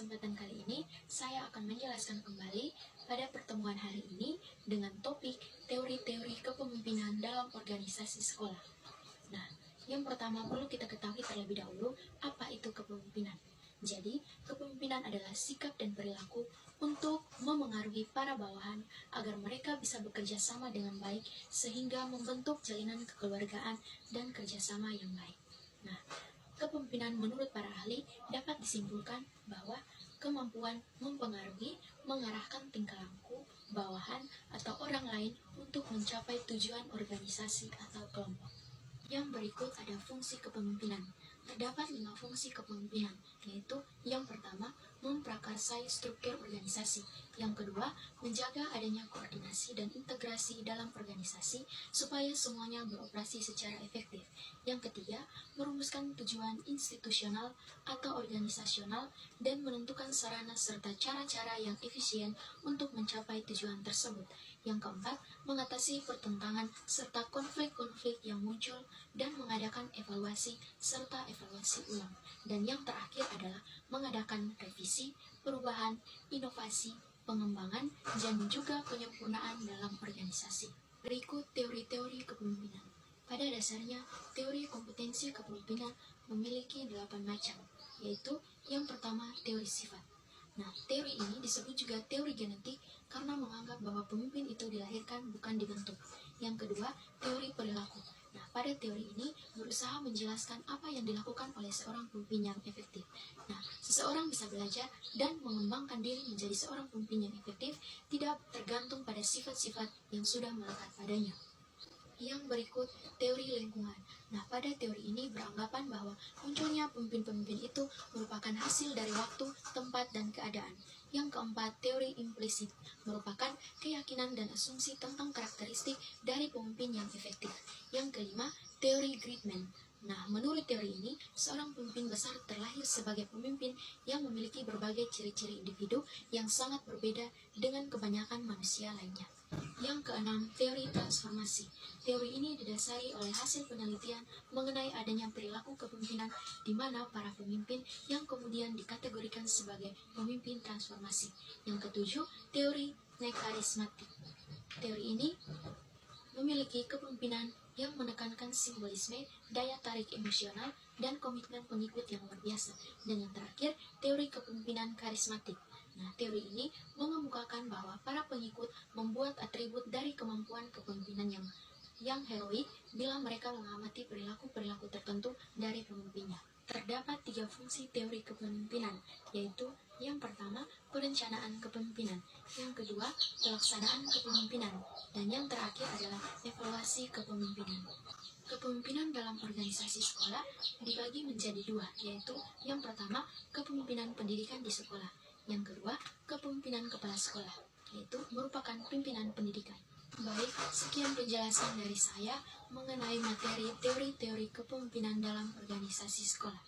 kesempatan kali ini, saya akan menjelaskan kembali pada pertemuan hari ini dengan topik teori-teori kepemimpinan dalam organisasi sekolah. Nah, yang pertama perlu kita ketahui terlebih dahulu apa itu kepemimpinan. Jadi, kepemimpinan adalah sikap dan perilaku untuk memengaruhi para bawahan agar mereka bisa bekerja sama dengan baik sehingga membentuk jalinan kekeluargaan dan kerjasama yang baik. Nah, kepemimpinan menurut para ahli dapat disimpulkan bahwa kemampuan mempengaruhi, mengarahkan tingkah laku, bawahan, atau orang lain untuk mencapai tujuan organisasi atau kelompok. Yang berikut ada fungsi kepemimpinan. Terdapat 5 fungsi kepemimpinan, yaitu yang pertama, memprakarsai struktur organisasi. Yang kedua, menjaga adanya koordinasi dan integrasi dalam organisasi supaya semuanya beroperasi secara efektif. Yang ketiga, merumuskan tujuan institusional atau organisasional dan menentukan sarana serta cara-cara yang efisien untuk mencapai tujuan tersebut. Yang keempat, mengatasi pertentangan serta konflik-konflik yang muncul dan mengadakan evaluasi serta evaluasi ulang. Dan yang terakhir adalah mengadakan revisi, perubahan, inovasi, pengembangan, dan juga penyempurnaan dalam organisasi. Berikut teori-teori kepemimpinan. Pada dasarnya, teori kompetensi kepemimpinan memiliki 8 macam, yaitu yang pertama, teori sifat. Nah, teori ini disebut juga teori genetik karena menganggap bahwa pemimpin itu dilahirkan bukan dibentuk. Yang kedua, teori perilaku. Nah, pada teori ini berusaha menjelaskan apa yang dilakukan oleh seorang pemimpin yang efektif. Nah, seseorang bisa belajar dan mengembangkan diri menjadi seorang pemimpin yang efektif tidak tergantung pada sifat-sifat yang sudah melekat padanya. Yang berikut, teori lingkungan. Nah, pada teori ini beranggapan bahwa munculnya pemimpin-pemimpin itu merupakan hasil dari waktu, tempat, dan keadaan. Yang keempat, teori implisit, merupakan keyakinan dan asumsi tentang karakteristik dari pemimpin yang efektif. Yang kelima, teori Gridman. Nah, menurut teori ini, seorang pemimpin besar terlahir sebagai pemimpin yang memiliki berbagai ciri-ciri individu yang sangat berbeda dengan kebanyakan manusia lainnya. Yang keenam, teori transformasi. Teori ini didasari oleh hasil penelitian mengenai adanya perilaku kepemimpinan di mana para pemimpin yang kemudian dikategorikan sebagai pemimpin transformasi. Yang ketujuh, teori nekarismatik. Teori ini memiliki kepemimpinan yang menekankan simbolisme, daya tarik emosional, dan komitmen pengikut yang luar biasa. Dan yang terakhir, teori kepemimpinan karismatik. Nah, teori ini mengemukakan bahwa para pengikut membuat atribut dari kemampuan kepemimpinan yang heroik bila mereka mengamati perilaku-perilaku tertentu dari pemimpinnya. Terdapat 3 fungsi teori kepemimpinan, yaitu yang pertama, perencanaan kepemimpinan, yang kedua, pelaksanaan kepemimpinan, dan yang terakhir adalah evaluasi kepemimpinan. Kepemimpinan dalam organisasi sekolah dibagi menjadi 2, yaitu yang pertama, kepemimpinan pendidikan di sekolah, yang kedua, kepemimpinan kepala sekolah, yaitu merupakan pimpinan pendidikan. Baik, sekian penjelasan dari saya mengenai materi teori-teori kepemimpinan dalam organisasi sekolah.